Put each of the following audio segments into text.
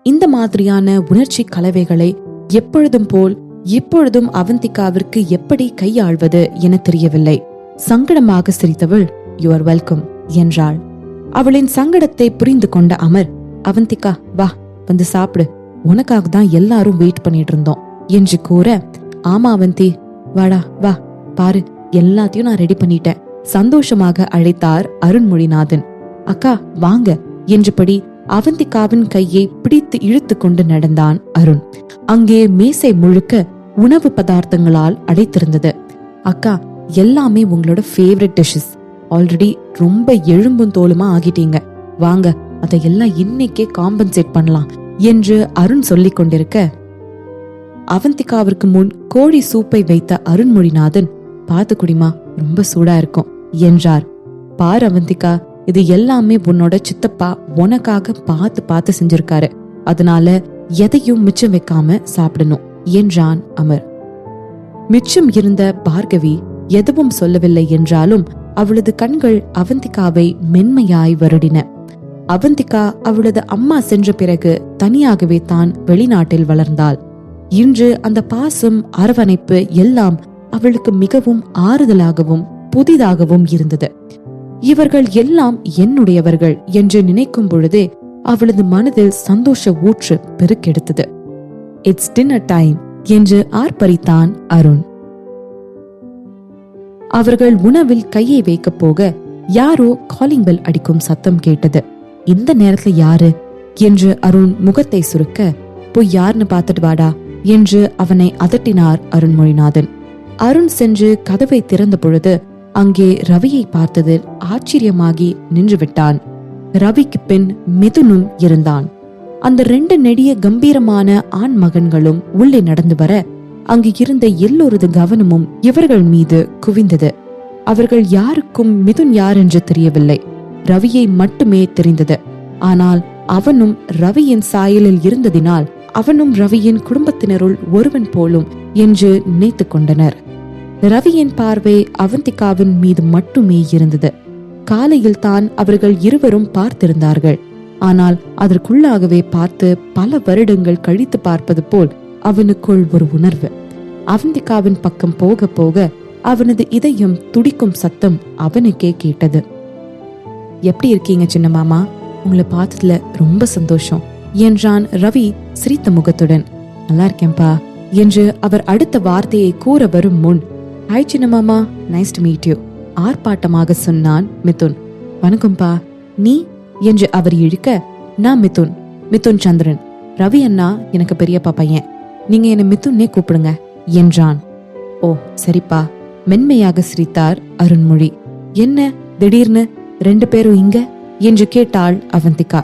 இந்த மாதிரியான உணர்ச்சி கலவைகளை எப்பொழுதும் போல் இப்பொழுதும் அவந்திகாவிற்கு எப்படி கையாள்வது என தெரியவில்லை. சங்கடமாக சிரித்தவள், "யூ ஆர் வெல்கம்" என்றாள். அவளின் சங்கடத்தை புரிந்து கொண்ட அமர், "அவந்திகா வா, வந்து சாப்பிடு, உனக்காக தான் எல்லாரும் வெயிட் பண்ணிட்டு இருந்தோம்" என்று கூற, "ஆமா அவந்தி, வாடா வா, பாரு எல்லாத்தையும் நான் ரெடி பண்ணிட்டேன்" சந்தோஷமாக அழைத்தார் அருண்மொழிநாதன். "அக்கா வாங்க" என்றபடி அவந்திகாவின் கையை பிடித்து இழுத்து கொண்டு நடந்தான் அருண். அங்கே மேசை முழுக்க உணவு பதார்த்தங்களால் அடைத்திருந்தது. "அக்கா, எல்லாமே உங்களோட ஃபேவரட் டிஷ்ஷஸ். ஆல்ரெடி ரொம்ப எலும்பும் தோலுமா ஆகிட்டீங்க, வாங்க அதையெல்லாம் இன்னைக்கே காம்பன்சேட் பண்ணலாம்" என்று அருண் சொல்லிக் கொண்டிருக்க, அவந்திகாவிற்கு முன் கோழி சூப்பை வைத்த அருண்மொழிநாதன், "பார்த்து குடிமா, ரொம்ப சூடா இருக்கும்" என்றார். "பார் அவந்திகா, இது எல்லாமே உன்னோட சித்தப்பா உனக்காக பார்த்து பார்த்து செஞ்சிருக்காரு, அதனால எதையும் மிச்சம் வைக்காம சாப்பிடணும்" என்றான் அமர். மிச்சம் இருந்த பார்கவி எதுவும் சொல்லவில்லை என்றாலும் அவளது கண்கள் அவந்திகாவை மென்மையாய் வருடின. அவந்திகா அவளது அம்மா சென்ற பிறகு தனியாகவே தான் வெளிநாட்டில் வளர்ந்தாள். இன்று அந்த பாசம், அரவணைப்பு எல்லாம் அவளுக்கு மிகவும் ஆறுதலாகவும் புதிதாகவும் இருந்தது. இவர்கள் எல்லாம் என்னுடையவர்கள் என்று நினைக்கும் பொழுதே அவளது மனதில் சந்தோஷ ஊற்று பெருக்கெடுத்தது. "இட்ஸ் டின்னர் டைம்" என்று ஆர்ப்பரித்தான் அருண். அவர்கள் உணவில் கையை வைக்க போக யாரோ காலிங் பெல் அடிக்கும் சத்தம் கேட்டது. இந்த நேரத்துல யாரு என்று அருண் முகத்தை சுருக்க, "போய் யாருன்னு பார்த்துட்டு வாடா" என்று அவனை அதட்டினார் அருண்மொழிநாதன். அருண் சென்று கதவை திறந்த பொழுது அங்கே ரவியை பார்த்ததில் ஆச்சரியமாகி நின்று விட்டான். ரவிக்கு பின் மிதுனும் இருந்தான். அந்த 2 நெடிய கம்பீரமான ஆண் மகன்களும் உள்ளே நடந்து வர அங்கு இருந்த எல்லோரது கவனமும் இவர்கள் மீது குவிந்தது. அவர்கள் யாருக்கும் மிதுன் யார் என்று தெரியவில்லை. ரவியை மட்டுமே தெரிந்தது. ஆனால் அவனும் ரவியின் சாயலில் இருந்ததினால் அவனும் ரவியின் குடும்பத்தினருள் ஒருவன் போலும் என்று நினைத்து கொண்டனர். ரவியின் பார்வை அவந்திகாவின் மீது மட்டுமே இருந்தது. காலையில் தான் அவர்கள் இருவரும் பார்த்திருந்தார்கள். ஆனால் அதற்குள்ளாகவே பார்த்து பல வருடங்கள் கழித்து பார்ப்பது போல் அவனுக்குள் ஒரு உணர்வு. அவந்திகாவின் பக்கம் போக போக அவனது இதயம் துடிக்கும் சத்தம் அவனுக்கே கேட்டது. "எப்படி இருக்கீங்க சின்ன மாமா? உங்களை பார்த்ததுல ரொம்ப சந்தோஷம்" என்றான் ரவி சிரித்த முகத்துடன். "நல்லா இருக்கேன்பா" என்று அவர் அடுத்த வார்த்தையை கூற வரும் முன், "ஹாய் சின்ன மாமா, நைஸ் டு மீட் யூ" ஆர்ப்பாட்டமாக சொன்னான் மிதுன். "வணக்கம்பா, நீ?" என்று அவர் இழுக்க, "நான் மிதுன், மிதுன் சந்திரன். ரவி அண்ணா எனக்கு பெரியப்பா பையன், நீங்க என்ன மிதுன்னே கூப்பிடுங்க" என்றான். "ஓ சரிப்பா" மென்மையாக சிரித்தார் அருண்மொழி. "என்ன திடீர்னு 2 பேரும் இங்க என்று கேட்டாள் அவந்திகா.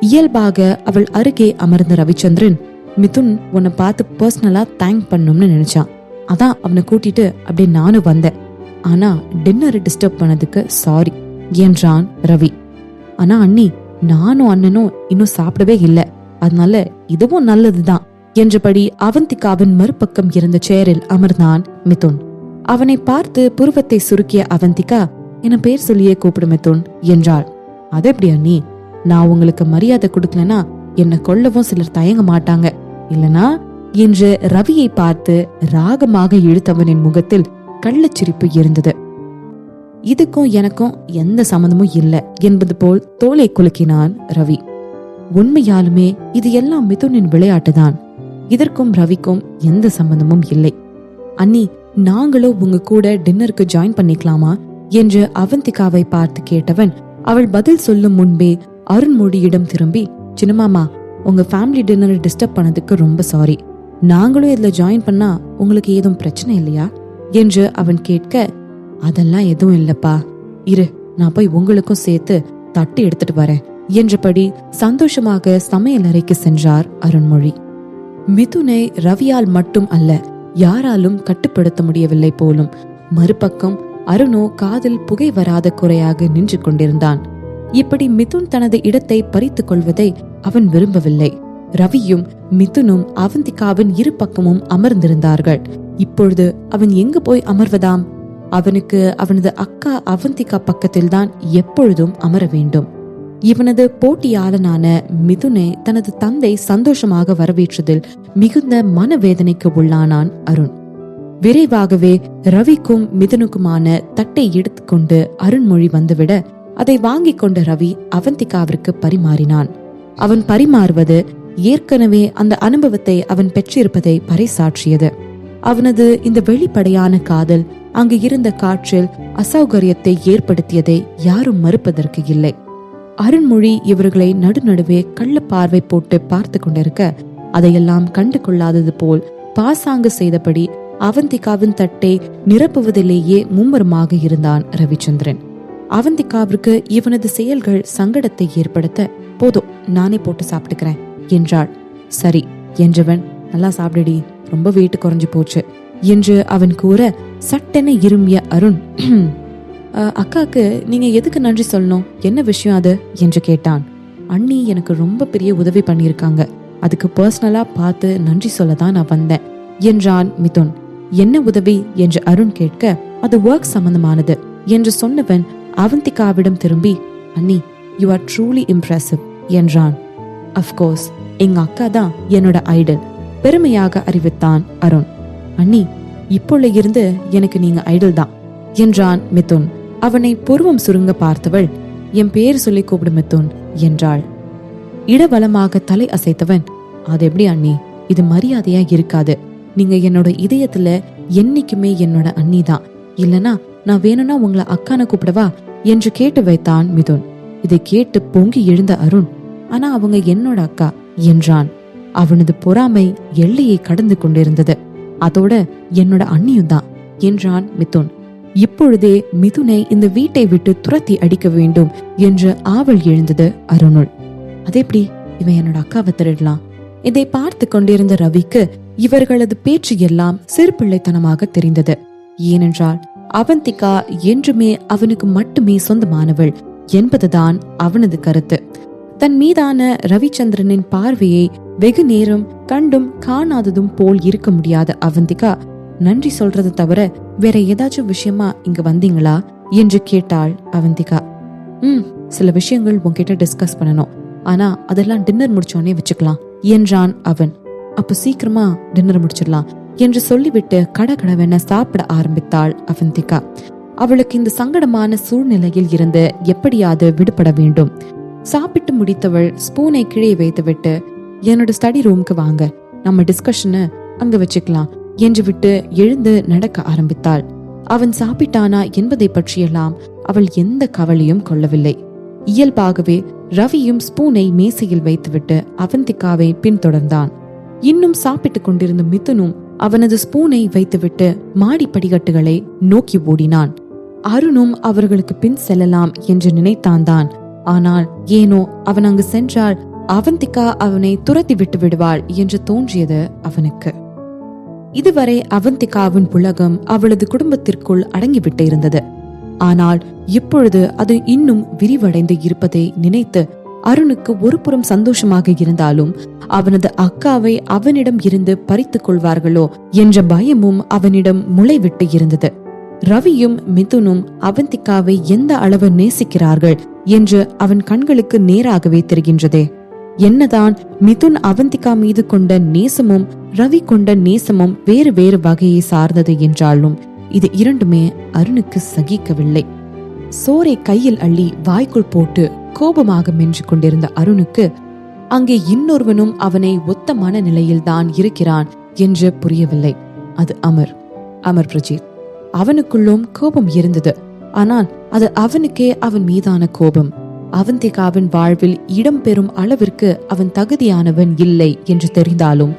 இயல்பாக அவள் அருகே அமர்ந்த ரவிச்சந்திரன், "மிதுன் உன்னை பார்த்து பர்சனலா தேங்க் பண்ணணும்னு நினைச்சான், அதான் அவனை கூட்டிட்டு அப்படியே நானும் வந்தேன். ஆனா டின்னரை டிஸ்டர்ப் பண்ணதுக்கு சாரி" என்றான் ரவி. "ஆனா அண்ணி, நானும் அண்ணனும் இன்னும் சாப்பிடவே இல்ல, அதனால இதுவும் நல்லதுதான்" என்றபடி அவந்திகாவின் மறுபக்கம் இருந்த சேரில் அமர்ந்தான் மிதுன். அவனை பார்த்து புருவத்தை சுருக்கிய அவந்திகா, "என்ன பேர் சொல்லியே கூப்பிடு மிதுன்" என்றாள். "அது எப்படி அண்ணி? நான் உங்களுக்கு மரியாதை கொடுக்கலனா என்ன கொல்லவும் சிலர் தயங்க மாட்டாங்க இல்லனா" என்று ரவியை பார்த்து ராகமாக இழுத்தவனின் முகத்தில் கள்ளச்சிரிப்பு இருந்தது. "இதுக்கும் எனக்கும் எந்த சம்பந்தமும் இல்லை" என்பது போல் தோலை குலுக்கினான் ரவி. உண்மையாலுமே இது எல்லாம் மிதுனின் விளையாட்டுதான். இதற்கும் ரவிக்கும் எந்த சம்பந்தமும் இல்லை. "அண்ணி, நாங்களோ உங்க கூட டின்னருக்கு ஜாயின் பண்ணிக்கலாமா?" என்று அவந்திகாவை பார்த்து கேட்டவன் அவள் பதில் சொல்லும் முன்பே அருண்மொழியிடம் திரும்பி, "சின்னமாமா, உங்க ஃபேமிலி டின்னரை டிஸ்டர்ப் பண்ணதுக்கு ரொம்ப சாரி. நாங்களும் இதுல ஜாயின் பண்ணா உங்களுக்கு ஏதும் பிரச்சனை இல்லையா?" என்று அவன் கேட்க, "அதெல்லாம் எதுவும் இல்லப்பா, இரு நான் போய் உங்களுக்கும் சேர்த்து தட்டு எடுத்துட்டு வரேன்" என்றபடி சந்தோஷமாக சமையல் அறைக்கு சென்றார் அருண்மொழி. மிதுனை ரவியால் மட்டும் அல்ல, யாராலும் கட்டுப்படுத்த முடியவில்லை போலும். மறுபக்கம் அருணோ காதில் புகை வராத குறையாக நின்று கொண்டிருந்தான். இப்படி மிதுன் தனது இடத்தை பறித்துக் கொள்வதை அவன் விரும்பவில்லை. ரவியும் மிதுனும் அவந்திகாவின் இரு பக்கமும் அமர்ந்திருந்தார்கள். இப்பொழுது அவன் எங்கு போய் அமர்வதாம்? அவனுக்கு அவனது அக்கா அவந்திகா பக்கத்தில்தான் எப்பொழுதும் அமர வேண்டும். இவனது போட்டியாளனான மிதுனை தனது தந்தை சந்தோஷமாக வரவேற்றதில் மிகுந்த மனவேதனைக்கு உள்ளானான் அருண். விரைவாகவே ரவிக்கும் மிதுனுக்குமான தட்டை எடுத்துக்கொண்டு அருண்மொழி வந்துவிட அதை வாங்கிக் கொண்ட ரவி அவந்திகாவிற்கு பரிமாறினான். அவன் பரிமாறுவது ஏற்கனவே அந்த அனுபவத்தை அவன் பெற்றிருப்பதை பறைசாற்றியது. அவனது இந்த வெளிப்படையான காதல் அங்கு இருந்த காற்றில் அசௌகரியத்தை ஏற்படுத்தியதை யாரும் மறுப்பதற்கு இல்லை. அருண்மொழி இவர்களை நடுநடுவே கள்ள பார்வை போட்டு பார்த்து கொண்டிருக்க அதையெல்லாம் கண்டு கொள்ளாதது போல் பாசாங்கு செய்தபடி அவந்திகாவின் தட்டை நிரப்புவதிலேயே மும்முரமாக இருந்தான் ரவிச்சந்திரன். அவந்திகாவிற்கு இவனது செயல்கள் சங்கடத்தை ஏற்படுத்த, போதும் நானே போட்டு சாப்பிட்டுக்கிறேன் என்றாள். சரி என்றவன், நல்லா சாப்பிடுடி, ரொம்ப வெயிட் குறைஞ்சு போச்சு என்று அவன் கூற சட்டென இருமிய அருண், அக்காக்கு நீங்க எதுக்கு நன்றி சொல்லணும், என்ன விஷயம் அது என்று கேட்டான். அண்ணி எனக்கு ரொம்ப பெரிய உதவி பண்ணியிருக்காங்க, அதுக்கு பர்சனலா பார்த்து நன்றி சொல்லதான் நான் வந்தேன் என்றான் மிதுன். என்ன உதவி என்று அருண் கேட்க, அது ஒர்க் சம்பந்தமானது என்று சொன்னவன் அவந்திகாவிடம் திரும்பி, அண்ணி யூ ஆர் ட்ரூலி இம்ப்ரெசிவ் என்றான். அஃப்கோர்ஸ் எங்க அக்கா தான் என்னோட ஐடல், பெருமையாக அறிவித்தான் அருண். அண்ணி இப்போல இருந்து எனக்கு நீங்க ஐடல் தான் என்றான் மிதுன். அவனை புருவம் சுருங்க பார்த்தவள், என் பேர் சொல்லி கூப்பிடு மிதுன் என்றாள். இடவலமாக தலை அசைத்தவன், அது எப்படி அண்ணி, இது மரியாதையா இருக்காது, நீங்க என்னோட இதயத்துல என்னைக்குமே என்னோட அண்ணி தான், இல்லனா நான் வேணும்னா உங்களை அக்கான கூப்பிடவா என்று கேட்டு வைத்தான் மிதுன். இதை கேட்டு பொங்கி எழுந்த அருண், ஆனா அவங்க என்னோட அக்கா என்றான். அவனது பொறாமை எல்லையை கடந்து கொண்டிருந்தது. அதோட என்னோட அண்ணியும் தான் என்றான் மிதுன். இப்பொழுதே மிதுனை இந்த வீட்டை விட்டு துரத்தி அடிக்க வேண்டும் என்று ஆவல் எழுந்தது அருணுள். அதெப்படி இவன் என்னோட அக்காவை திருடலாம்? இதை பார்த்து கொண்டிருந்த ரவிக்கு இவர்களது பேச்சு எல்லாம் சிறுபிள்ளைத்தனமாக தெரிந்தது. ஏனென்றால் அவந்திகா என்றுமே அவனுக்கு மட்டுமே சொந்தமானவள் என்பதுதான் அவனது கருத்து. தன் மீதான ரவிச்சந்திரனின் பார்வையை வெகு நேரம் கண்டும் காணாததும் போல் இருக்க முடியாத அவந்திகா, நன்றி சொல்றது தவிர வேற ஏதாச்சும் விஷயமா இங்க வந்தீங்களா என்று கேட்டாள் அவந்திகா. சில விஷயங்கள் உன்கிட்ட டிஸ்கஸ் பண்ணணும், ஆனா அதெல்லாம் டின்னர் முடிச்சோடனே வச்சுக்கலாம் என்றான் அவன். அப்ப சீக்கிரமா டின்னர் முடிச்சிடலாம் என்று சொல்லிவிட்டு கடகடவென சாப்பிட ஆரம்பித்தாள் அவந்திகா. அவளுக்கு இந்த சங்கடமான சூழ்நிலையில் இருந்து எப்படியாவது விடுபட வேண்டும். சாப்பிட்டு முடித்தவள் ஸ்பூனை கீழே வைத்துவிட்டு, என்னோட ஸ்டடி ரூமுக்கு வாங்க, நம்ம டிஸ்கஷனை அங்க வச்சுக்கலாம் என்று விட்டு எழுந்து நடக்க ஆரம்பித்தாள். அவன் சாப்பிட்டானா என்பதை பற்றியெல்லாம் அவள் எந்த கவலையும் கொள்ளவில்லை. இயல்பாகவே ரவியும் ஸ்பூனை மேசையில் வைத்துவிட்டு அவந்திகாவை பின்தொடர்ந்தான். இன்னும் சாப்பிட்டுக் கொண்டிருந்த மிதுனும் அவனது ஸ்பூனை வைத்துவிட்டு மாடி படிக்கட்டுகளை நோக்கி ஓடினான். அருணும் அவர்களுக்கு பின் செல்லலாம் என்று நினைத்தான் தான். ஆனால் ஏனோ அவன் அங்கு சென்றால் அவந்திகா அவனை துரத்தி விட்டு விடுவாள் என்று தோன்றியது அவனுக்கு. இதுவரை அவந்திகாவின் உலகம் அவளது குடும்பத்திற்குள் அடங்கிவிட்டு இருந்தது. ஆனால் இப்பொழுது அது இன்னும் விரிவடைந்து இருப்பதை நினைத்து அருணுக்கு ஒரு புறம் சந்தோஷமாக இருந்தாலும் அவனது அக்காவை அவனிடம் இருந்து பறித்துக் கொள்வார்களோ என்ற பயமும் அவனிடம் முளைவிட்டு இருந்தது. ரவியும் மிதுனும் அவந்திகாவை எந்த அளவு நேசிக்கிறார்கள் என்று அவன் கண்களுக்கு நேராகவே தெரிகின்றதே. என்னதான் மிதுன் அவந்திகா மீது கொண்ட நேசமும் ரவி கொண்ட நேசமும் வேறு வேறு வகையை சார்ந்தது என்றாலும் இது இரண்டுமே அருணுக்கு சகிக்கவில்லை. சோரை கையில் அள்ளி வாய்க்குள் போட்டு கோபமாக மென்று கொண்டிருந்த அருணுக்கு அங்கே இன்னொருவனும் அவனை ஒத்த மனநிலையில் தான் இருக்கிறான் என்று புரியவில்லை. அது அமர் பிரஜித். அவனுக்குள்ளும் கோபம் இருந்தது. ஆனால் அது அவனுக்கே அவன் மீதான கோபம். அவந்திகாவின் வாழ்வில் இடம்பெறும் அளவிற்கு அவன் தகுதியானவன் இல்லை என்று தெரிந்தாலும்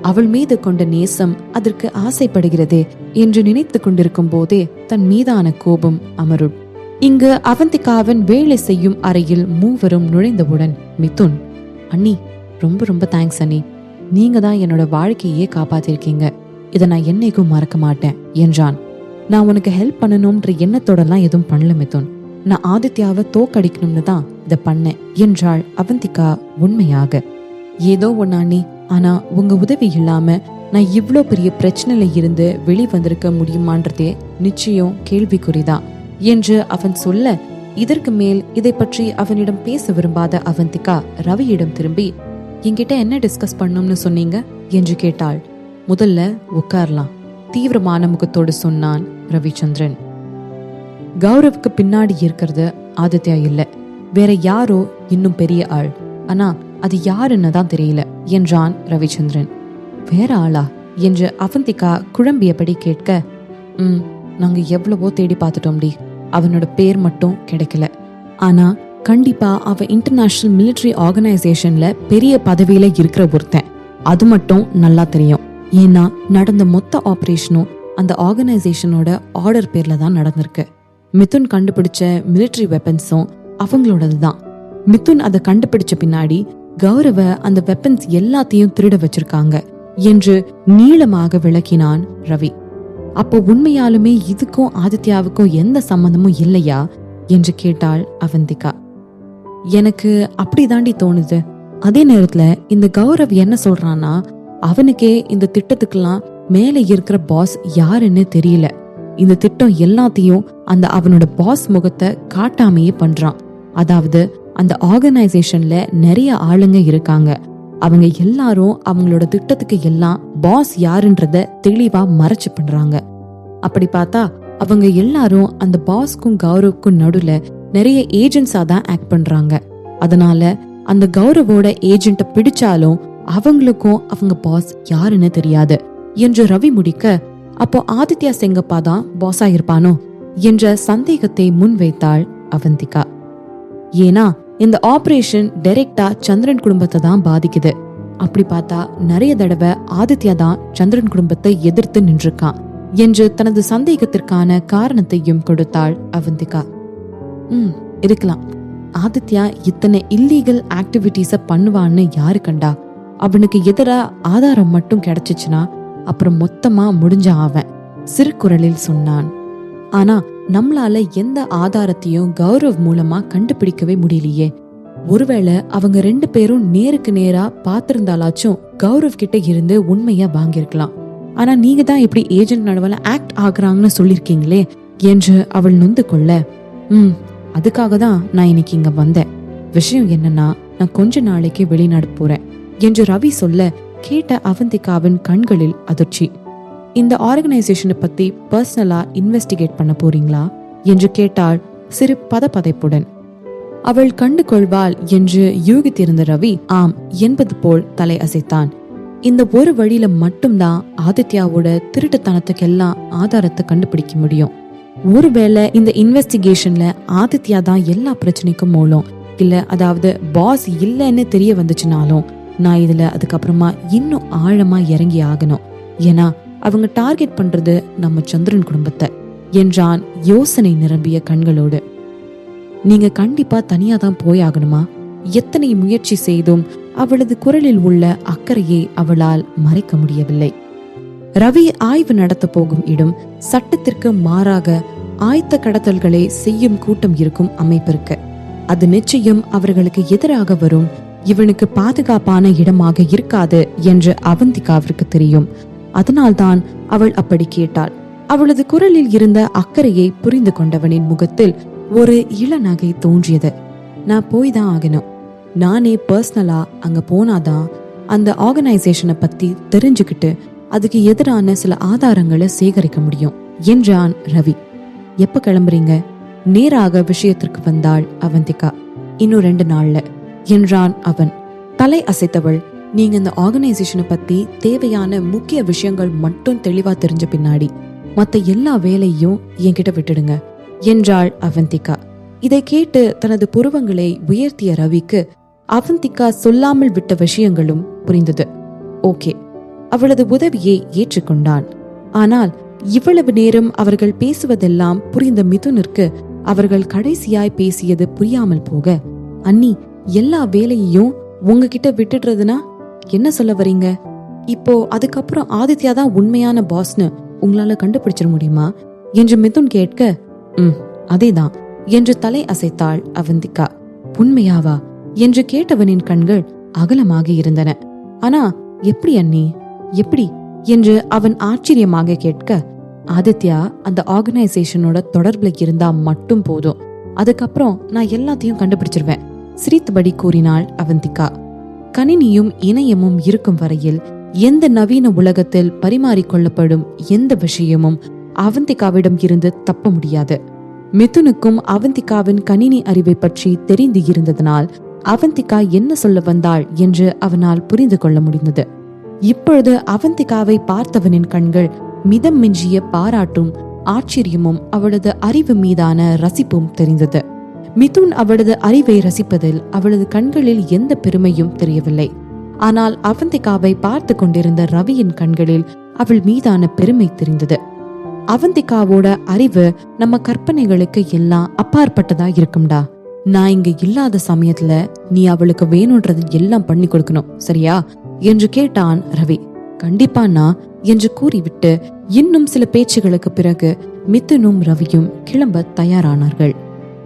அவள் மீது கொண்ட நேசம் அதற்கு ஆசைப்படுகிறதே என்று நினைத்து கொண்டிருக்கும் போதே தன் மீதான கோபம் அமருள். இங்கு அவந்திகாவின் வேலை செய்யும் அறையில் மூவரும் நுழைந்தவுடன் மிதுன், அண்ணி ரொம்ப ரொம்ப தேங்க்ஸ் அண்ணி, நீங்க தான் என்னோட வாழ்க்கையே காப்பாத்திருக்கீங்க, இதை நான் என்னைக்கும் மறக்க மாட்டேன் என்றான். நான் உனக்கு ஹெல்ப் பண்ணணும்ன்ற எண்ணத்தோடலாம் எதுவும் பண்ணல மிதுன், நான் ஆதித்யாவை தோக்கடிக்கணும்னு தான் இதை பண்ணேன் என்றாள் அவந்திகா உண்மையாக. ஏதோ ஒன்னு அண்ணி, ஆனா உங்க உதவி இல்லாம நான் இவ்ளோ பெரிய பிரச்சனையில இருந்து வெளி வந்திருக்க முடியுமான்றதே நிச்சயம் கேள்விக்குறிதான் என்று அவன் சொல்ல இதற்கு மேல் இதை பற்றி அவனிடம் பேச விரும்பாத அவந்திகா ரவியிடம் திரும்பி, என்கிட்ட என்ன டிஸ்கஸ் பண்ணணும்னு சொன்னீங்க என்று கேட்டாள். முதல்ல உட்காரலாம், தீவிரமான முகத்தோடு சொன்னான் ரவிச்சந்திரன். கௌரவுக்கு பின்னாடி இருக்கிறது ஆதித்யா இல்ல, வேற யாரோ இன்னும் பெரிய ஆள். ஆனா அது யாருன்னு தான் தெரியல என்றான் ரவிச்சந்திரன். வேற ஆளா என்று அவந்திகா குழம்பியபடி கேட்க, நாங்க எவ்வளவோ தேடி பார்த்துட்டோம்டி, அவனோட பேர் மட்டும் கிடைக்கல. ஆனா கண்டிப்பா அவன் இன்டர்நேஷனல் மிலிட்டரி ஆர்கனைசேஷன்ல பெரிய பதவியில இருக்கிற ஒருத்தன், அது மட்டும் நல்லா தெரியும். ஏன்னா நடந்த மொத்த ஆபரேஷனும் அந்த ஆர்கனைசேஷனோட ஆர்டர் பேர்ல தான் நடந்திருக்கு. மிதுன் கண்டுபிடிச்ச மிலிட்டரி வெப்பன்ஸும் அவங்களோடது தான். மிதுன் அதை கண்டுபிடிச்ச பின்னாடி கௌரவ அந்த வெப்பன்ஸ் எல்லாத்தையும் திருட வச்சிருக்காங்க என்று நீளமாக விளக்கினான் ரவி. அப்போ உண்மையாலுமே இதுக்கும் ஆதித்யாவுக்கும் எந்த சம்பந்தமும் இல்லையா என்று கேட்டாள் அவந்திகா. எனக்கு அப்படிதாண்டி தோணுது. அதே நேரத்துல இந்த கௌரவ் என்ன சொல்றான்னா, அவனுக்கே இந்த திட்டத்துக்கெல்லாம் மேல இருக்கிற பாஸ் யாருன்னு தெரியல. இந்த திட்டம் எல்லாத்தையும் அந்த அவனோட பாஸ் முகத்தை காட்டாமையே பண்றான். அதாவது அந்த ஆர்கனைசேஷன்ல நிறைய ஆளுங்க இருக்காங்க, அவங்க எல்லாரும் அவங்களோட திட்டத்துக்கு எல்லாம் பாஸ் யாருன்றத தெளிவா மறைச்சு பண்றாங்க. அப்படி பார்த்தா அவங்க எல்லாரும் அந்த பாஸ்க்கும் கௌரவுக்கும் நடுவுல நிறைய ஏஜென்ட்ஸா தான் ஆக்ட் பண்றாங்க. அதனால அந்த கௌரவோட ஏஜென்ட்ட பிடிச்சாலும் அவங்களுக்கும் அவங்க பாஸ் யாருன்னு தெரியாது என்று ரவி முடிக்க, அப்போ ஆதித்யா செங்கப்பா தான் பாஸா இருப்பானோ என்ற சந்தேகத்தை முன்வைத்தாள் அவந்திகா. ஏன்னா இந்த ஆபரேஷன் டைரக்டா சந்திரன் குடும்பத்தை தான் பாதிக்குது. அப்படி பார்த்தா நிறைய தடவை ஆதித்யா தான் சந்திரன் குடும்பத்தை எதிர்த்து நின்றுருக்கான் என்று தனது சந்தேகத்திற்கான காரணத்தையும் கொடுத்தாள் அவந்திகா. இருக்கலாம், ஆதித்யா இத்தனை இல்லீகல் ஆக்டிவிட்டிஸ பண்ணுவான்னு யாரு கண்டா? அவனுக்கு எதிரா ஆதாரம் மட்டும் கிடைச்சிச்சுன்னா அப்புறம் மொத்தமா முடிஞ்ச அவன் சிறு குரலில் சொன்னான். ஆனா நம்மளால எந்த ஆதாரத்தையும் கௌரவ் மூலமா கண்டுபிடிக்கவே முடியலையே. ஒருவேளை அவங்க 2 பேரும் நேருக்கு நேரா பாத்திருந்தாலாச்சும் கௌரவ் கிட்ட இருந்து உண்மையா வாங்கியிருக்கலாம். ஆனா நீங்க தான் இப்படி ஏஜென்ட் நடுவுல ஆக்ட் ஆகுறாங்கன்னு சொல்லிருக்கீங்களே என்று அவள் நொந்து கொள்ள, அதுக்காக தான் நான் இன்னைக்கு இங்க வந்தேன். விஷயம் என்னன்னா, நான் கொஞ்ச நாளைக்கு வெளிநாடு போறேன் என்று ரவி சொல்ல கேட்ட அவந்திகாவின் கண்களில் அதிர்ச்சி. இந்த ஆர்கனைசேஷனை பத்தி பர்சனலா இன்வெஸ்டிகேட் பண்ண போறீங்களா என்று கேட்டாள் சிறு பதப்பதைப்புடன். அவள் கண்டு கொள்வாள் என்று யூகித்திருந்த ரவி ஆம் என்பது போல் தலை அசைத்தான். இந்த ஒரு வழியில மட்டும்தான் ஆதித்யாவோட திருட்டுத்தனத்துக்கெல்லாம் ஆதாரத்தை கண்டுபிடிக்க முடியும். ஒருவேளை இந்த இன்வெஸ்டிகேஷன்ல ஆதித்யா தான் எல்லா பிரச்சனைக்கும் மூலம் இல்ல, அதாவது பாஸ் இல்லைன்னு தெரிய வந்துச்சுனாலும் நான் இதுல அதுக்கப்புறமா இன்னும் ஆழமா இறங்கி ஆகணும். ஏன்னா அவங்க டார்கெட் பண்றது நம்ம சந்திரன் குடும்பத்தை என்றான் யோசனை நிரம்பிய கண்களோடு. நீங்க கண்டிப்பா தனியா தான் போயாகணுமா? எத்தனை முயற்சி செய்தும் அவளது குரலில் உள்ள அக்கறையை அவளால் மறைக்க முடியவில்லை. ரவி ஆய்வு நடத்த போகும் இடம் சட்டத்திற்கு மாறாக ஆயத்த கடத்தல்களை செய்யும் கூட்டம் இருக்கும் அமைப்பிற்கு. அது நிச்சயம் அவர்களுக்கு எதிராக வரும், இவனுக்கு பாதுகாப்பான இடமாக இருக்காது என்று அவந்திகாவிற்கு தெரியும். அதனால்தான் அவள் அப்படி கேட்டாள். அவளது குரலில் இருந்த அக்கறையை புரிந்து கொண்டவனின் முகத்தில் ஒரு இளநகை தோன்றியது. நான் போய் தான் ஆகணும். நானே பர்சனலா அங்க போனாதான் அந்த ஆர்கனைசேஷனை பத்தி தெரிஞ்சுக்கிட்டு அதுக்கு எதிரான சில ஆதாரங்களை சேகரிக்க முடியும் என்றான் ரவி. எப்ப கிளம்புறீங்க? நேராக விஷயத்திற்கு வந்தாள் அவந்திகா. இன்னும் 2 நாள்ல என்றான் அவன். தலை அசைத்தவள், நீங்க இந்த ஆர்கனைசேஷனை பத்தி தேவையான முக்கிய விஷயங்கள் மட்டும் தெளிவா தெரிஞ்ச பின்னாடி மத்த எல்லா வேலையும் என்கிட்ட விட்டுடுங்க என்றாள் அவந்திகா. இதை கேட்டு தனது புருவங்களை உயர்த்திய ரவிக்கு அவந்திகா சொல்லாமல் விட்ட விஷயங்களும் புரிந்தது. ஓகே, அவளது உதவியை ஏற்றுக்கொண்டான். ஆனால் இவ்வளவு நேரம் அவர்கள் பேசுவதெல்லாம் புரிந்த மிதுனிற்கு அவர்கள் கடைசியாய் பேசியது புரியாமல் போக, அண்ணி எல்லா வேலையையும் உங்ககிட்ட விட்டுடுறதுனா என்ன சொல்ல வரீங்க? இப்போ அதுக்கப்புறம் ஆதித்யா தான் உண்மையான பாஸ்னு உங்களால கண்டுபிடிச்சிட முடியுமா என்று மிதுன் கேட்க, அதேதான் என்று தலை அசைத்தாள் அவந்திகா. உண்மையாவா என்று கேட்டவனின் கண்கள் அகலமாக இருந்தன. ஆனா எப்படி அண்ணி, எப்படி என்று அவன் ஆச்சரியமாக கேட்க, ஆதித்யா அந்த ஆர்கனைசேஷனோட தொடர்புல இருந்தா மட்டும் போதும், அதுக்கப்புறம் நான் எல்லாத்தையும் கண்டுபிடிச்சிருவேன், சிரித்தபடி கூறினாள் அவந்திகா. கணினியும் இணையமும் இருக்கும் வரையில் எந்த நவீன உலகத்தில் பரிமாறிக்கொள்ளப்படும் எந்த விஷயமும் அவந்திகாவிடம் இருந்து தப்ப முடியாது. மிதுனுக்கும் அவந்திகாவின் கணினி அறிவை பற்றி தெரிந்து இருந்ததனால் அவந்திகா என்ன சொல்ல வந்தாள் என்று அவனால் புரிந்து கொள்ள முடிந்தது. இப்பொழுது அவந்திகாவை பார்த்தவனின் கண்கள் மிதம் மிஞ்சிய பாராட்டும் ஆச்சரியமும் அவளது அறிவு மீதான ரசிப்பும் தெரிந்தது. மிதுன் அவளது அறிவை ரசிப்பதில் அவளது கண்களில் எந்த பெருமையும் தெரியவில்லை. ஆனால் அவந்திகாவை பார்த்து கொண்டிருந்த ரவியின் கண்களில் அவள் மீதான பெருமை தெரிந்தது. அவந்திகாவோட அறிவு நம்ம கற்பனைகளுக்கு எல்லாம் அப்பாற்பட்டதா இருக்கும்டா. நான் இங்க இல்லாத சமயத்துல நீ அவளுக்கு வேணும்ன்றது எல்லாம் பண்ணி கொடுக்கணும், சரியா என்று கேட்டான் ரவி. கண்டிப்பானா என்று கூறிவிட்டு இன்னும் சில பேச்சுகளுக்கு பிறகு மிதுனும் ரவியும் கிளம்ப தயாரானார்கள்.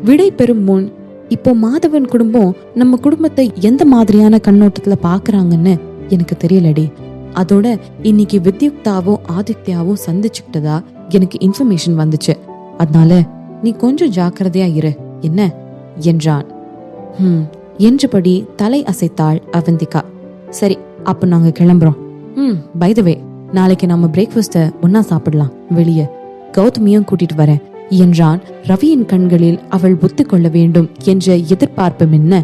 விடை பெறும் முன், இப்போ மாதவன் குடும்பம் நம்ம குடும்பத்தை எந்த மாதிரியான கண்ணோட்டத்துல பாக்குறாங்கன்னு எனக்கு தெரியலடி. அதோட இன்னைக்கு வித்யுக்தாவும் ஆதித்யாவும் சந்திச்சுக்கிட்டதா எனக்கு இன்ஃபர்மேஷன் வந்துச்சு. அதனால நீ கொஞ்சம் ஜாக்கிரதையா இரு என்ன என்றான். என்றபடி தலை அசைத்தாள் அவந்திகா. சரி, அப்ப நாங்க கிளம்புறோம். பை த வே, நாளைக்கு நம்ம பிரேக்ஃபாஸ்ட ஒன்னா சாப்பிடலாம், வெளியே கௌதமியும் கூட்டிட்டு வரேன் என்றான். ரவியின் கண்களில் அவள் ஒத்துக்கொள்ள வேண்டும் என்ற எதிர்பார்ப்பு மின்ன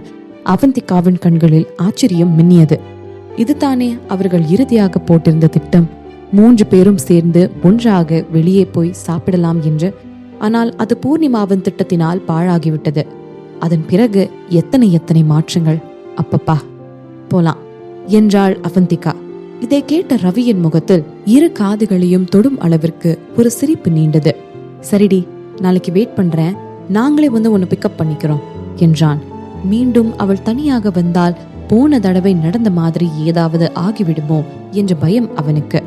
அவந்திகாவின் கண்களில் ஆச்சரியம் மின்னியது. இதுதானே அவர்கள் இறுதியாக போட்டிருந்த திட்டம், 3 பேரும் சேர்ந்து ஒன்றாக வெளியே போய் சாப்பிடலாம் என்று. ஆனால் அது பூர்ணிமாவின் திட்டத்தினால் பாழாகிவிட்டது. அதன் பிறகு எத்தனை மாற்றங்கள். அப்பப்பா, போலாம் என்றாள் அவந்திகா. இதை கேட்ட ரவியின் முகத்தில் 2 காதுகளையும் தொடும் அளவிற்கு ஒரு சிரிப்பு நீண்டது. சரிடி, நாளைக்கு வெயிட் பண்றேன், நாங்களே வந்து உன்னை பிக்கப் பண்ணிக்கிறோம் என்றான். மீண்டும் அவள் தனியாக வந்தால் போன தடவை நடந்த மாதிரி ஏதாவது ஆகிவிடுமோ என்ற பயம் அவனுக்கு.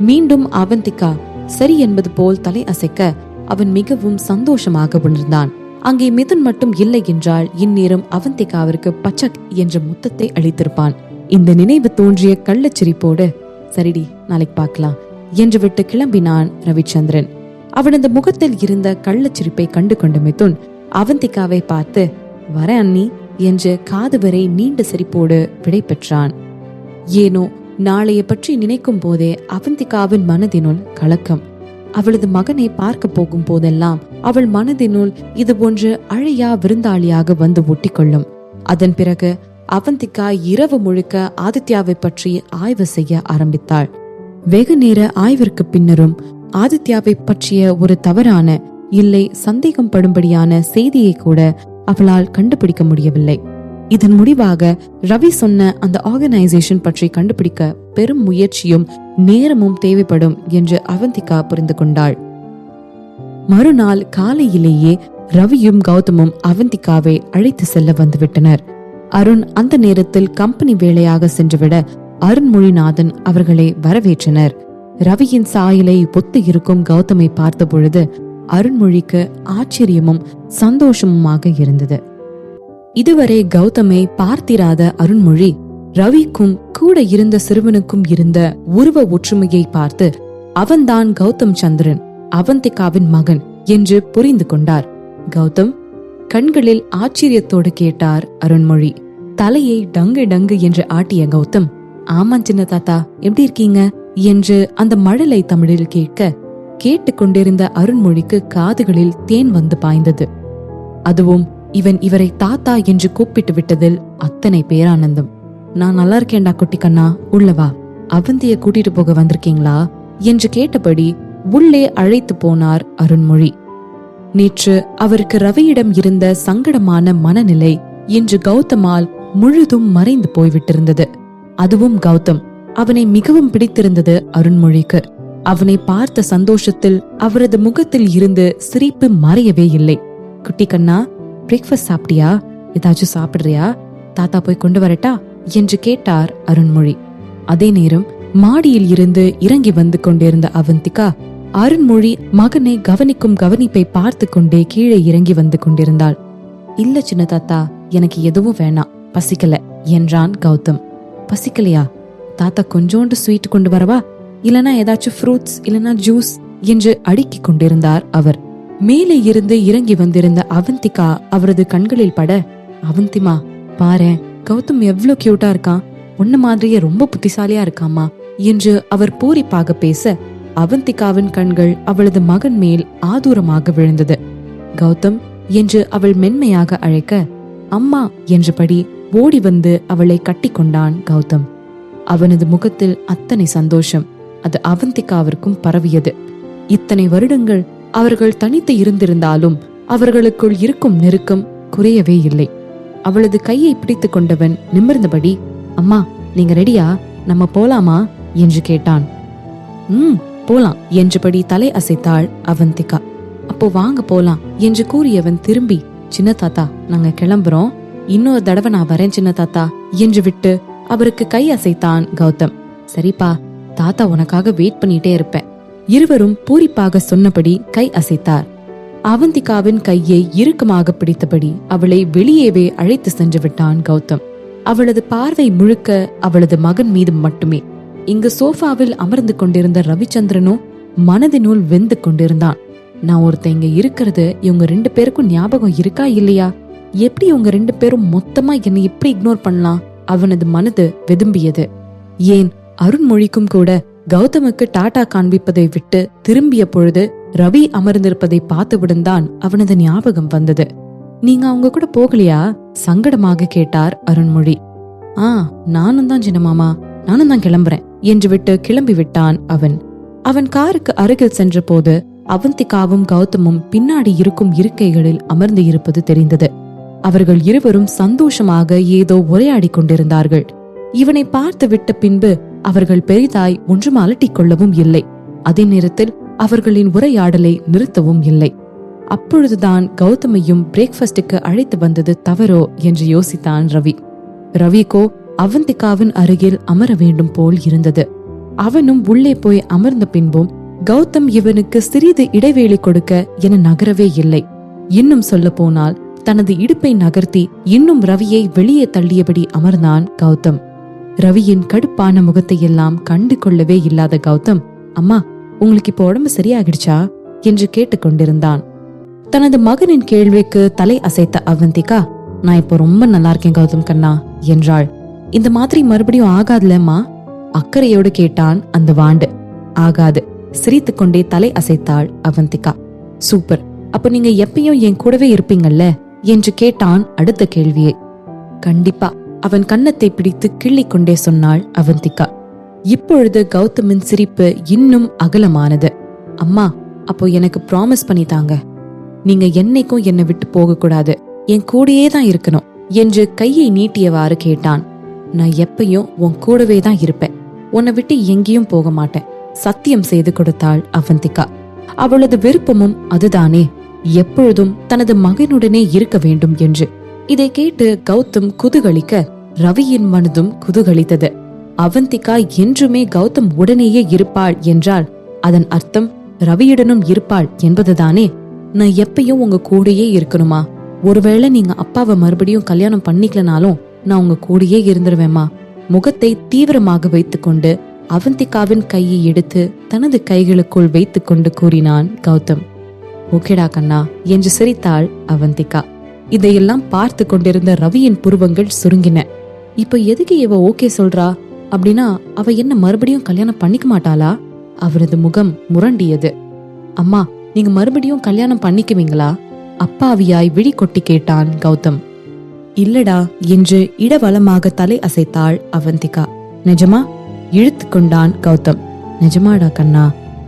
மீண்டும் அவந்திகா சரி என்பது போல் தலை அசைக்க அவன் மிகவும் சந்தோஷமாக உணர்ந்தான். அங்கே மிதுன் மட்டும் இல்லை என்றால் இந்நேரம் அவந்திகாவிற்கு பச்சக் என்ற முத்தத்தை அளித்திருப்பான். இந்த நினைவு தோன்றிய கள்ளச்சிரிப்போடு சரிடி, நாளைக்கு பார்க்கலாம் என்று விட்டு கிளம்பினான் ரவிச்சந்திரன். அவனது முகத்தில் இருந்த கள்ளச்சிரிப்பை கண்டு கொண்ட மிதுன் அவந்திகாவை பார்த்து வர அண்ணி என்று காது வரை நீண்ட சிரிப்போடு விடை பெற்றான். ஏனோ நாளைய பற்றி நினைக்கும் போதே அவந்திகாவின் மனதினுள் கலக்கம். அவளது மகனை பார்க்க போகும் போதெல்லாம் அவள் மனதினுள் இது போன்று அழையா விருந்தாளியாக வந்து ஒட்டிக்கொள்ளும். அதன் பிறகு அவந்திகா இரவு முழுக்க ஆதித்யாவை பற்றி ஆய்வு செய்ய ஆரம்பித்தாள். வெகு நேர ஆய்விற்கு பின்னரும் ஆதித்யாவை பற்றிய ஒரு தவறான, இல்லை சந்தேகம் படும்படியான செய்தியை கூட அவளால் கண்டுபிடிக்க முடியவில்லை. இதன் முடிவாக ரவி சொன்ன அந்த ஆர்கனைசேஷன் பற்றி கண்டுபிடிக்க பெரும் முயற்சியும் நேரமும் தேவைப்படும் என்று அவந்திகா புரிந்து கொண்டாள். மறுநாள் காலையிலேயே ரவியும் கௌதமும் அவந்திகாவை அழைத்து செல்ல வந்துவிட்டனர். அருண் அந்த நேரத்தில் கம்பெனி வேலையாக சென்றுவிட அருண்மொழிநாதன் அவர்களை வரவேற்றனர். ரவியின் சாயலை ஒத்து இருக்கும் கௌதமை பார்த்த பொழுது அருண்மொழிக்கு ஆச்சரியமும் சந்தோஷமுமாக இருந்தது. இதுவரை கௌதமை பார்த்திராத அருண்மொழி ரவிக்கும் கூட இருந்த சிறுவனுக்கும் இருந்த உருவ ஒற்றுமையை பார்த்து அவன்தான் கௌதம் சந்திரன், அவந்திகாவின் மகன் என்று புரிந்து கொண்டார். கௌதம் கண்களில் ஆச்சரியத்தோடு கேட்டார் அருண்மொழி. தலையை டங்கு டங்கு என்று ஆட்டிய கௌதம், ஆமா சின்ன தாத்தா, எப்படி இருக்கீங்க என்று அந்த மழலை தமிழில் கேட்டுக்கொண்டிருந்த அருண்மொழிக்கு காதுகளில் தேன் வந்து பாய்ந்தது. அதுவும் இவரை தாத்தா என்று கூப்பிட்டு விட்டதில் அத்தனை பேரானந்தம். நான் நல்லா இருக்கேன்டா குட்டி கண்ணா, உள்ளவா, அவந்திய கூட்டிட்டு போக வந்திருக்கீங்களா என்று கேட்டபடி உள்ளே அழைத்து போனார் அருண்மொழி. நேற்று அவருக்கு ரவியிடம் இருந்த சங்கடமான மனநிலை இன்று கௌதமால் முழுதும் மறைந்து போய்விட்டிருந்தது. அதுவும் கௌதம், அவனை மிகவும் பிடித்திருந்தது அருண்மொழிக்கு. அவனை பார்த்த சந்தோஷத்தில் அவரது முகத்தில் இருந்து சிரிப்பு மறையவே இல்லை. குட்டி கண்ணா, பிரேக்ஃபாஸ்ட் சாப்பிட்டியா? ஏதாச்சும் சாப்பிடுறியா? தாத்தா போய் கொண்டு வரட்டா என்று கேட்டார் அருண்மொழி. அதே நேரம் மாடியில் இருந்து இறங்கி வந்து கொண்டிருந்த அவந்திகா அருண்மொழி மகனை கவனிக்கும் கவனிப்பை பார்த்து கொண்டே கீழே இறங்கி வந்து கொண்டிருந்தாள். இல்ல சின்ன தாத்தா, எனக்கு எதுவும் வேணாம், பசிக்கல என்றான் கௌதம். பசிக்கலையா? தாத்தா கொஞ்சோண்டு ஸ்வீட் கொண்டு வரவா? இல்லனா ஏதாச்சும் ஃப்ரூட்ஸ் இல்லனா ஜூஸ் என்று அடுக்கிக் கொண்டிருந்தார் அவர். மேலே இருந்து இறங்கி வந்திருந்த அவந்திகா அவரது கண்களில் பட, அவந்திமா பாரேன், கௌதம் எவ்வளவு கியூட்டா இருக்கான், உன்ன மாதிரியே ரொம்ப புத்திசாலியா இருக்காமா என்று அவர் பூரிப்பாக பேச, அவந்திகாவின் கண்கள் அவளது மகன் மேல் ஆதூரமாக விழுந்தது. கௌதம் என்று அவள் மென்மையாக அழைக்க, அம்மா என்றபடி ஓடி வந்து அவளை கட்டி கொண்டான் கௌதம். அவனது முகத்தில் அத்தனை சந்தோஷம், அது அவந்திகாவிற்கும் பரவியது. இத்தனை வருடங்கள் அவர்கள் தனித்து இருந்திருந்தாலும் அவர்களுக்குள் இருக்கும் நெருக்கம் குறையவே இல்லை. அவளது கையை பிடித்து கொண்டவன் நிமிர்ந்தபடி, அம்மா நீங்க ரெடியா, நம்ம போலாமா என்று கேட்டான். போலாம் என்றபடி தலை அசைத்தாள் அவந்திகா. அப்போ வாங்க போலாம் என்று கூறியவன் திரும்பி, சின்ன தாத்தா நாங்க கிளம்புறோம், இன்னொரு தடவை நான் வரேன் சின்ன தாத்தா என்று விட்டு அவருக்கு கை அசைத்தான் கௌதம். சரிப்பா, தாத்தா உனக்காக வெயிட் பண்ணிட்டே இருப்பேன். இருவரும் பூரிப்பாக சொன்னபடி கை அசைத்தார். அவந்திகாவின் கையை இறுக்கமாக பிடித்தபடி அவளை வெளியேவே அழைத்து சென்று விட்டான் கௌதம். அவளது பார்வை முழுக்க அவளது மகன் மீது மட்டுமே. இங்கு சோஃபாவில் அமர்ந்து கொண்டிருந்த ரவிச்சந்திரனோ மனதினுள் வெந்து கொண்டிருந்தான். நான் ஒருத்தன் இங்க இருக்கிறது இவங்க 2 பேருக்கும் ஞாபகம் இருக்கா இல்லையா? எப்படி இவங்க 2 பேரும் மொத்தமா என்னை எப்படி இக்னோர் பண்ணலாம்? அவனது மனது வெதும்பியது. ஏன் அருண்மொழிக்கும் கூட கௌதமுக்கு டாடா காண்பிப்பதை விட்டு திரும்பிய பொழுது ரவி அமர்ந்திருப்பதை பார்த்துவிடும் தான் அவனது ஞாபகம் வந்தது. நீங்க அவங்க கூட போகலையா? சங்கடமாக கேட்டார் அருண்மொழி. நானும் தான் சின்ன மாமா, நானும் தான் கிளம்புறேன் என்று விட்டு கிளம்பி விட்டான் அவன். அவன் காருக்கு அருகில் சென்ற போது அவந்திகாவும் கௌதமும் பின்னாடி இருக்கும் இருக்கைகளில் அமர்ந்து இருப்பது தெரிந்தது. அவர்கள் இருவரும் சந்தோஷமாக ஏதோ உரையாடி கொண்டிருந்தார்கள். இவனை பார்த்து விட்ட பின்பு அவர்கள் பெரிதாய் ஒன்றும் அலட்டிக் கொள்ளவும் இல்லை. அதே நேரத்தில் அவர்களின் உரையாடலை நிறுத்தவும் இல்லை. அப்பொழுதுதான் கௌதமையும் பிரேக்ஃபாஸ்டுக்கு அழைத்து வந்தது தவறோ என்று யோசித்தான் ரவி. ரவிக்கோ அவந்திகாவின் அருகில் அமர வேண்டும் போல் இருந்தது. அவனும் உள்ளே போய் அமர்ந்த பின்பும் கௌதம் இவனுக்கு சிறிது இடைவேளை கொடுக்க என நகரவே இல்லை. இன்னும் சொல்ல போனால் தனது இடுப்பை நகர்த்தி இன்னும் ரவியை வெளியே தள்ளியபடி அமர்ந்தான் கௌதம். ரவியின் கடுப்பான முகத்தை எல்லாம் கண்டு கொள்ளவே இல்லாத கௌதம், அம்மா உங்களுக்கு இப்போ உடம்பு சரியாகிடுச்சா என்று கேட்டுக்கொண்டிருந்தான். தனது மகனின் கேள்விக்கு தலை அசைத்த அவந்திகா, நான் இப்போ ரொம்ப நல்லா இருக்கேன் கௌதம் கண்ணா என்றாள். இந்த மாதிரி மறுபடியும் ஆகாதுலம்மா? அக்கறையோடு கேட்டான் அந்த வாண்டு. ஆகாது, சிரித்து கொண்டே தலை அசைத்தாள் அவந்திகா. சூப்பர், அப்ப நீங்க எப்பயும் என் கூடவே இருப்பீங்கல்ல என்று கேட்டான் அடுத்த கேள்வியை. கண்டிப்பா, அவன் கன்னத்தை பிடித்து கிள்ளிக் கொண்டே சொன்னாள் அவந்திகா. இப்பொழுது கௌதமின் சிரிப்பு இன்னும் அகலமானது. அம்மா, அப்போ எனக்கு ப்ராமிஸ் பண்ணித்தாங்க, நீங்க என்னைக்கும் என்னை விட்டு போக கூடாது, என் கூடயே தான் இருக்கணும் என்று கையை நீட்டியவாறு கேட்டான். நான் எப்பயும் உன் கூடவே தான் இருப்பேன், உன்னை விட்டு எங்கேயும் போக மாட்டேன், சத்தியம் செய்து கொடுத்தாள் அவந்திகா. அவளது விருப்பமும் அதுதானே, எப்பொழுதும் தனது மகனுடனே இருக்க வேண்டும் என்று. இதை கேட்டு கௌதம் குதூகலிக்க ரவியின் மனதும் குதூகலித்தது. அவந்திகா என்றுமே கௌதம் உடனேயே இருப்பாள் என்றால் அதன் அர்த்தம் ரவியுடனும் இருப்பாள் என்பதுதானே. நான் எப்பயும் உங்க கூடயே இருக்கணுமா? ஒருவேளை நீங்க அப்பாவை மறுபடியும் கல்யாணம் பண்ணிக்கலனாலும் நான் உங்க கூடயே இருந்துருவேம்மா. முகத்தை தீவிரமாக வைத்துக்கொண்டு அவந்திகாவின் கையை எடுத்து தனது கைகளுக்குள் வைத்துக் கொண்டு கூறினான் கௌதம். ஓகேடா கண்ணா என்று சிரித்தாள் அவந்திகா. இதையெல்லாம் பார்த்து கொண்டிருந்த ரவியின் புருவங்கள் சுருங்கின. இப்ப எதுக்கு இவ ஓகே சொல்றா? அப்படின்னா அவ என்ன மறுபடியும் கல்யாணம் பண்ணிக்க மாட்டாளா? அவரது முகம் முரண்டியது. அம்மா, நீங்க மறுபடியும் கல்யாணம் பண்ணிக்குவீங்களா? அப்பாவியாய் விழி கொட்டி கேட்டான் கௌதம். இல்லடா என்று இடவலமாக தலை அசைத்தாள் அவந்திகா. நிஜமா? இழுத்து கொண்டான் கௌதம். நிஜமாடா கண்ணா.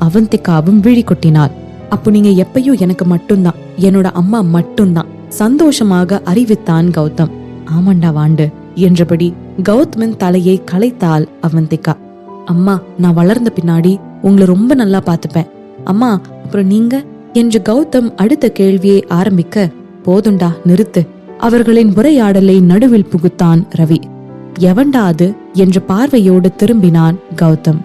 அவந்திகாவும் விழி கொட்டினாள். அப்போ நீங்க எப்பயும் எனக்கு மட்டும்தான், என்னோட அம்மா மட்டும்தான், சந்தோஷமாக அறிவித்தான் கௌதம். ஆமாண்டா வாண்டு என்றபடி கௌதமின் தலையை கலைத்தாள் அவந்திகா. அம்மா, நான் வளர்ந்த பின்னாடி உங்களை ரொம்ப நல்லா பாத்துப்பேன். அம்மா, அப்புறம் நீங்க என்று கௌதம் அடுத்த கேள்வியை ஆரம்பிக்க, போதுண்டா நிறுத்து. அவர்களின் உரையாடலை நடுவில் புகுத்தான் ரவி. எவன்டா அது என்ற பார்வையோடு திரும்பினான் கௌதம்.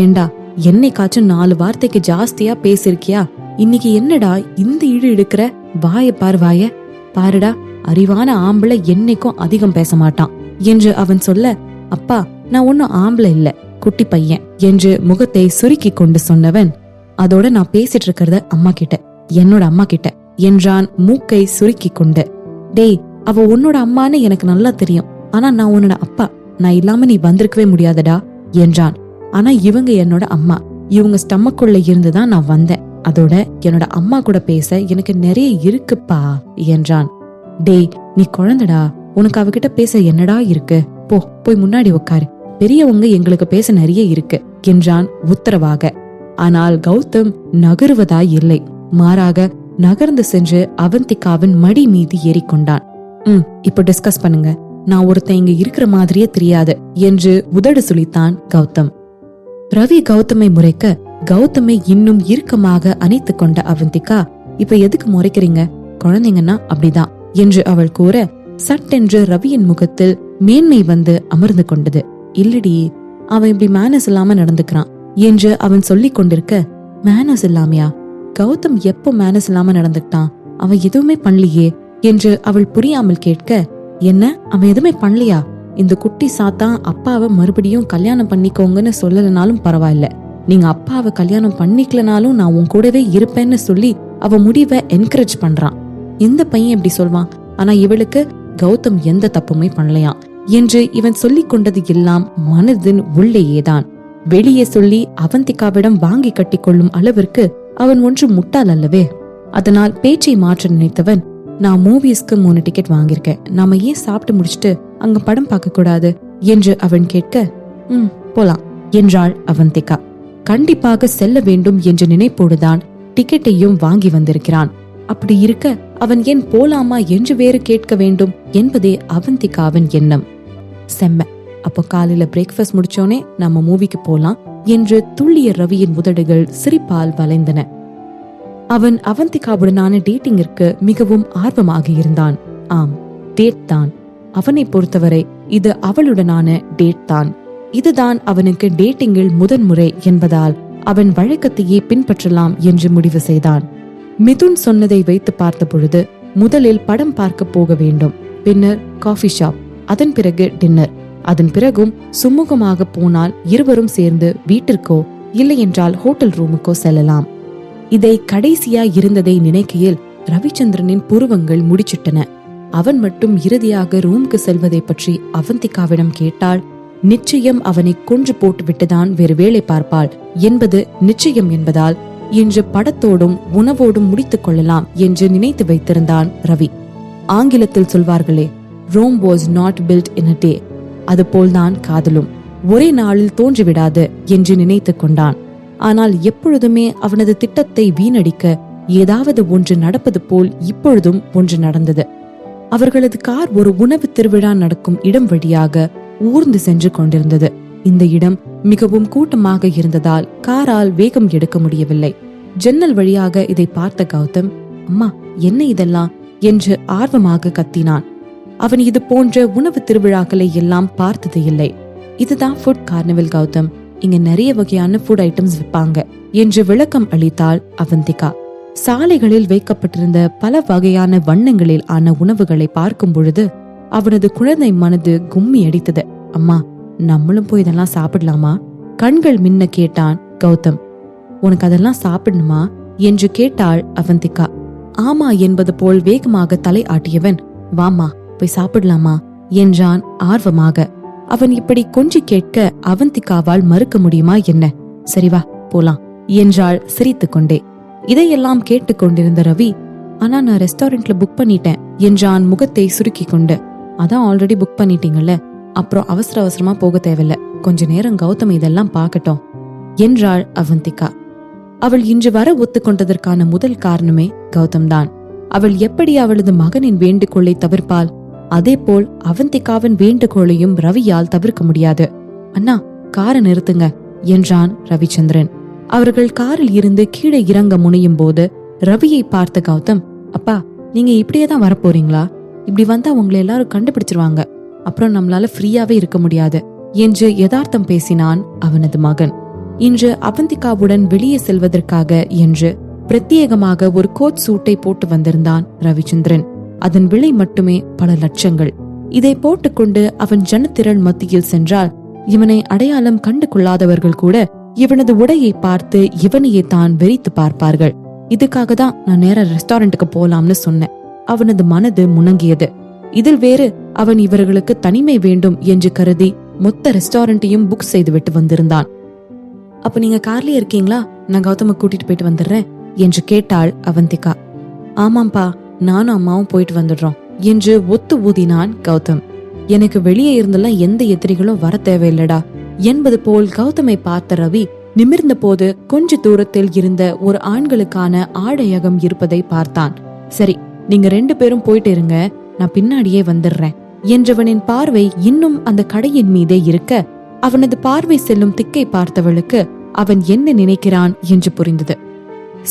ஏண்டா, என்னைக்காச்சும் 4 வார்த்தைக்கு ஜாஸ்தியா பேசிருக்கியா? இன்னைக்கு என்னடா இந்த இழு இழுக்கிற? வாய பார் வாய பாருடா, அறிவான ஆம்பளை என்னைக்கும் அதிகம் பேச மாட்டான் என்று அவன் சொல்ல, அப்பா நான் ஒன்னும் ஆம்பளை இல்ல, குட்டி பையன் என்று முகத்தை சுருக்கி கொண்டு சொன்னவன், அதோட நான் பேசிட்டு இருக்கிறத அம்மா கிட்ட, என்னோட அம்மா கிட்ட என்றான் மூக்கை சுருக்கி கொண்டு. டேய், அவ உன்னோட அம்மான்னு எனக்கு நல்லா தெரியும். ஆனா நான் உன்னோட அப்பா. நான் இல்லாம நீ வந்திருக்கவே முடியாதடா என்றான். ஆனா இவங்க என்னோட அம்மா. இவங்க ஸ்டமக்குள்ள இருந்துதான் நான் வந்தேன். அதோட என்னோட அம்மா கூட பேச எனக்கு நிறைய இருக்குப்பா என்றான். டேய், நீ குழந்தடா, உனக்கு அவகிட்ட பேச என்னடா இருக்கு? போய் முன்னாடி உட்காரு. பெரியவங்க எங்களுக்கு பேச நிறைய இருக்கு என்றான் உத்தரவாக. ஆனால் கௌதம் நகருவதாய் இல்லை. மாறாக நகர்ந்து சென்று அவந்திகாவின் மடி மீது ஏறிக்கொண்டான். இப்ப டிஸ்கஸ் பண்ணுங்க. நான் ஒருத்தன் இங்க இருக்கிற மாதிரியே தெரியாது என்று உதடு சுளித்தான் கௌதம். ரவி கௌதமை முறைக்க கௌதமை இன்னும் இறுக்கமாக அணைத்து கொண்ட அவந்திகா, இப்ப எதுக்கு முறைக்கிறீங்க? குழந்தைங்கன்னா அப்படிதான் என்று அவள் கூற, சட்டென்று ரவியின் முகத்தில் மேன்மை வந்து அமர்ந்து கொண்டது. இல்லடி, அவன் இப்படி மேனஸ் இல்லாம நடந்துக்கிறான் என்று அவன் சொல்லிக் கொண்டிருக்க, மேனஸ் இல்லாமையா? கௌதம் எப்போ மேனஸ் இல்லாம நடந்துக்கிட்டான்? அவன் எதுவுமே பண்ணலையே என்று அவள் புரியாமல் கேட்க, என்ன அவன் எதுவுமே பண்ணலையா? இந்த குட்டி சாத்தான் அப்பாவை மறுபடியும் கல்யாணம் பண்ணிக்கோங்கன்னு சொல்லலனாலும் பரவாயில்ல, நீங்க அப்பாவை கல்யாணம் பண்ணிக்கலனாலும் நான் உன் கூடவே இருப்பேன்னு சொல்லி அவ முடிவை என்கரேஜ் பண்றான். இந்த பையன் எப்படி சொல்வான்? ஆனா இவளுக்கு கௌதம் எந்த தப்புமே பண்ணலையாம் என்று இவன் சொல்லிக் கொண்டது எல்லாம் மனதின் உள்ளேயேதான். வெளியே சொல்லி அவந்திகாவிடம் வாங்கி கட்டி கொள்ளும் அளவிற்கு அவன் ஒன்று முட்டாள் அல்லவே. அதனால் பேச்சை மாற்ற நினைத்தவன், நான் மூவிஸ்க்கு 3 டிக்கெட் வாங்கியிருக்கேன், நாம ஏன் சாப்பிட்டு முடிச்சுட்டு அங்க படம் பார்க்க கூடாது என்று அவன் கேட்க, போலாம் என்றாள் அவந்திகா. கண்டிப்பாக செல்ல வேண்டும் என்ற நினைப்போடுதான் டிக்கெட்டையும் வாங்கி வந்திருக்கிறான். அப்படி இருக்க அவன் ஏன் போலாமா என்று வேறு கேட்க வேண்டும் என்பதே அவந்திகாவின் எண்ணம். செம்ம, அப்போ காலையில பிரேக்ஃபாஸ்ட் முடிச்சோனே நம்ம மூவிக்கு போலாம் என்று துள்ளிய ரவியின் உதடுகள் சிரிப்பால் வளைந்தன. அவன் அவந்திகாவுடனான டேட்டிங்கிற்கு மிகவும் ஆர்வமாக இருந்தான். ஆம், டேட் தான். அவனை பொறுத்தவரை இது அவளுடனான டேட் தான். இதுதான் அவனுக்கு டேட்டிங்கில் முதன்முறை என்பதால் அவன் வழக்கத்தையே பின்பற்றலாம் என்று முடிவு செய்தான். மிதுன் சொன்னதை வைத்து பார்த்த பொழுது முதலில் படம் பார்க்க போக வேண்டும், பின்னர் காஃபி ஷாப், அதன் பிறகு டின்னர், அதன் பிறகும் சுமூகமாக போனால் இருவரும் சேர்ந்து வீட்டிற்கோ இல்லை என்றால் ஹோட்டல் ரூமுக்கோ செல்லலாம். இதை கடைசியா இருந்ததை நினைக்கையில் ரவிச்சந்திரனின் புருவங்கள் முடிச்சிட்டன. அவன் மட்டும் இறுதியாக ரூமுக்கு செல்வதை பற்றி அவந்திகாவிடம் கேட்டால் நிச்சயம் அவனை கொன்று போட்டு விட்டுதான் வேறு வேலை பார்ப்பாள் என்பது நிச்சயம் என்பதால் இன்று படத்தோடும் உணவோடும் முடித்துக் கொள்ளலாம் என்று நினைத்து வைத்திருந்தான் ரவி. ஆங்கிலத்தில் சொல்வார்களே, Rome was not built in a day, அதுபோல்தான் காதலும் ஒரே நாளில் தோன்றிவிடாது என்று நினைத்து கொண்டான். ஆனால் எப்பொழுதுமே அவனது திட்டத்தை வீணடிக்க ஏதாவது ஒன்று நடப்பது போல் இப்பொழுதும் ஒன்று நடந்தது. அவர்களது கார் ஒரு உணவு திருவிழா நடக்கும் இடம் வழியாக ஊர்ந்து சென்று கொண்டிருந்தது. இந்த இடம் மிகவும் கூட்டமாக இருந்ததால் காரால் வேகம் எடுக்க முடியவில்லை. ஜன்னல் வழியாக இதை பார்த்த கௌதம், அம்மா என்ன இதெல்லாம் என்று ஆர்வமாக கத்தினான். அவன் இது போன்ற உணவு திருவிழாக்களை எல்லாம் பார்த்தது இல்லை. இதுதான் ஃபுட் கார்னிவல் கௌதம், இங்க நிறைய வகையான ஃபுட் ஐட்டம்ஸ் விற்பாங்க என்று விளக்கம் அளித்தாள் அவந்திகா. சாலைகளில் வைக்கப்பட்டிருந்த பல வகையான வண்ணங்களில் ஆன உணவுகளை பார்க்கும் பொழுது அவனது குழந்தை மனது கும்மி அடித்தது. அம்மா, நம்மளும் போய் இதெல்லாம் சாப்பிடலாமா? கண்கள் மின்ன கேட்டான் கௌதம். உனக்கு அதெல்லாம் சாப்பிடணுமா என்று கேட்டாள் அவந்திகா. ஆமா என்பது போல் வேகமாக தலை ஆட்டியவன், வாமா போய் சாப்பிடலாமா என்றான் ஆர்வமாக. அவன் இப்படி கொஞ்சி கேட்க அவந்திகாவால் மறுக்க முடியுமா என்ன? சரி வா போலாம் என்றாள் சிரித்து கொண்டே. இதையெல்லாம் கேட்டுக்கொண்டிருந்த ரவி, ஆனா நான் ரெஸ்டாரண்ட்ல புக் பண்ணிட்டேன் என்றான் முகத்தை சுருக்கி கொண்டு. அதான் ஆல்ரெடி புக் பண்ணிட்டீங்கல்ல, அப்புறம் அவசர அவசரமா போக தேவையில்ல, கொஞ்ச நேரம் கௌதம் இதெல்லாம் பார்க்கட்டும் என்றாள் அவந்திகா. அவள் இன்று வர ஒத்துக்கொண்டதற்கான முதல் காரணமே கௌதம் தான். அவள் எப்படி அவளது மகனின் வேண்டுகோளை தவிர்ப்பாள்? அதே போல் அவந்திகாவின் வேண்டுகோளையும் ரவியால் தவிர்க்க முடியாது. அண்ணா, காரை நிறுத்துங்க என்றான் ரவிச்சந்திரன். அவர்கள் காரில் இருந்து கீழே இறங்க முனையும் போது ரவியை பார்த்த கௌதம், அப்பா நீங்க இப்படியேதான் வரப்போறீங்களா? இப்படி வந்தா உங்களை எல்லாரும் கண்டுபிடிச்சிருவாங்க, அப்புறம் நம்மளால ஃப்ரீயாவே இருக்க முடியாது என்று யதார்த்தம் பேசினான் அவனது மகன். இன்று அவந்திகாவுடன் வெளியே செல்வதற்காக என்று பிரத்யேகமாக ஒரு கோட் சூட்டை போட்டு வந்திருந்தான் ரவிச்சந்திரன். அதன் விலை மட்டுமே பல லட்சங்கள். இதை போட்டுக்கொண்டு அவன் ஜனத்திரள் மத்தியில் சென்றால் இவனை அடையாளம் கண்டு கொள்ளாதவர்கள் கூட இவனது உடையை பார்த்து இவனையே தான் வெறித்து பார்ப்பார்கள். இதுக்காக தான் நான் நேரா ரெஸ்டாரண்ட்டுக்கு போலாம்னு சொன்னேன். அவனது மனது முணங்கியது. இதில் வேறு அவன் இவர்களுக்கு தனிமை வேண்டும் என்று கருதி மொத்த ரெஸ்டாரண்ட்டையும் புக் செய்து விட்டு வந்திருந்தான். அப்ப நீங்க கார்லயே இருக்கீங்களா? நான் கௌதம கூட்டிட்டு போயிட்டு வந்துடுறேன் என்று கேட்டாள் அவந்திகா. ஆமாம்பா, நானும் அம்மாவும் போயிட்டு வந்துடுறோம் என்று ஒத்து ஊதினான் கௌதம். எனக்கு வெளியே இருந்தெல்லாம் எந்த எதிரிகளும் வர தேவையில்லடா என்பது போல் கௌதமை பார்த்த ரவி நிமிர்ந்த போது கொஞ்ச தூரத்தில் இருந்த ஒரு ஆண்களுக்கான ஆடையகம் இருப்பதை பார்த்தான். சரி, நீங்க 2 பேரும் போயிட்டு இருங்க, நான் பின்னாடியே வந்துடுறேன் என்றவனின் பார்வை இன்னும் அந்த கடையின் மீதே இருக்க, அவனது பார்வை செல்லும் திக்கை பார்த்தவளுக்கு அவன் என்ன நினைக்கிறான் என்று புரிந்தது.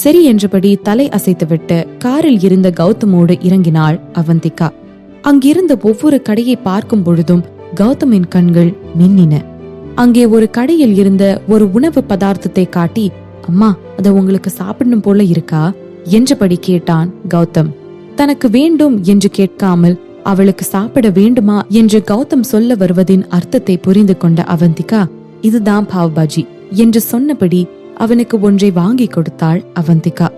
சரி என்றபடி தலை அசைத்துவிட்டு காரில் இருந்த கௌதமோடு இறங்கினாள் அவந்திகா. அங்கிருந்த ஒவ்வொரு கடையை பார்க்கும் பொழுதும் கௌதமின் கண்கள் மின்னின. அங்கே ஒரு கடையில் இருந்த ஒரு உணவு பதார்த்தத்தை காட்டி, அம்மா, அத உங்களுக்கு சாப்பிடணும் போல இருக்கா என்றபடி கேட்டான் கௌதம். தனக்கு வேண்டும் என்று கேட்காமல் அவளுக்கு சாப்பிட வேண்டுமா என்று கௌதம் சொல்ல வருவதின் அர்த்தத்தை புரிந்து கொண்ட அவந்திகா, இதுதான் பாவ்பாஜி என்று சொன்னபடி அவனுக்கு ஒன்றை வாங்கி கொடுத்தாள் அவந்திகா.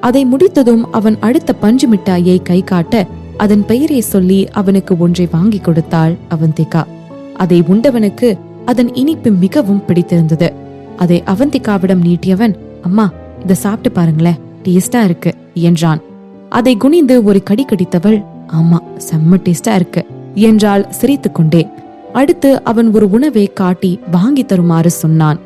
அதை முடித்ததும் அவன் அடுத்த பஞ்சு மிட்டாயை கை காட்ட அதன் பெயரை சொல்லி அவனுக்கு ஒன்றை வாங்கி கொடுத்தாள் அவந்திகா. அதை உண்டவனுக்கு அதன் இனிப்பு மிகவும் பிடித்திருந்தது. அதை அவந்திகாவிடம் நீட்டியவன், அம்மா, இத சாப்பிட்டு பாருங்களேன், டேஸ்டா இருக்கு என்றான். அதை குனிந்து ஒரு கடி கடித்தவள், ஆமா, செம்ம டேஸ்டா இருக்கு என்றாள் சிரித்துக்கொண்டே. அடுத்து அவன் ஒரு உணவை காட்டி வாங்கி தருமாறு சொன்னான்.